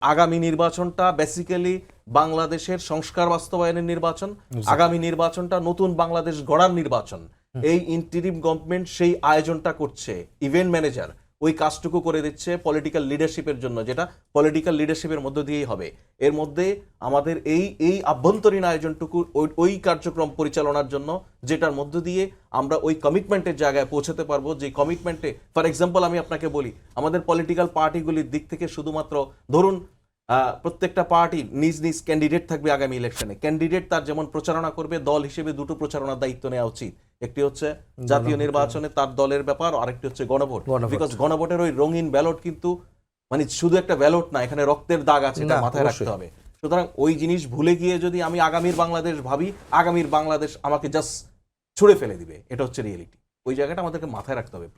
আগামী নির্বাচনটা বেসিক্যালি বাংলাদেশের সংস্কার বাস্তবায়নের নির্বাচন, আগামী নির্বাচনটা নতুন বাংলাদেশ গড়ার নির্বাচন। এই ইন্টারিম গভর্নমেন্ট সেই আয়োজনটা করছে, ইভেন্ট ম্যানেজার ওই কাজটুকু করে দিচ্ছে পলিটিক্যাল লিডারশিপের জন্য, যেটা পলিটিক্যাল লিডারশিপের মধ্য দিয়েই হবে। এর মধ্যে আমাদের এই আভ্যন্তরীণ আয়োজনটুকু ওই কার্যক্রম পরিচালনার জন্য, যেটার মধ্য দিয়ে আমরা ওই কমিটমেন্টের জায়গায় পৌঁছাতে পারবো, যে কমিটমেন্টে ফর এক্সাম্পল আমি আপনাকে বলি, আমাদের পলিটিক্যাল পার্টিগুলির দিক থেকে শুধুমাত্র ধরুন প্রত্যেকটা পার্টি নিজ নিজ ক্যান্ডিডেট থাকবে আগামী ইলেকশনে। ক্যান্ডিডেট তার যেমন প্রচারণা করবে, দল হিসেবে দুটো প্রচারণার দায়িত্ব নেওয়া উচিত। একটি হচ্ছে জাতীয় নির্বাচনে তার দলের ব্যাপার, আরেকটি হচ্ছে গণভোট। বিকজ গণভোটের ওই রঙিন ব্যালট কিন্তু মানে শুধু একটা ব্যালট না, এখানে রক্তের দাগ আছে, এটা মাথায় রাখতে হবে। সুতরাং ওই জিনিস ভুলে গিয়ে যদি আমি আগামীর বাংলাদেশ ভাবি, আগামীর বাংলাদেশ আমাকে জাস্ট ছুঁড়ে ফেলে দিবে, এটা হচ্ছে রিয়েলিটি। ওই জায়গাটা আমাদেরকে মাথায় রাখতে হবে।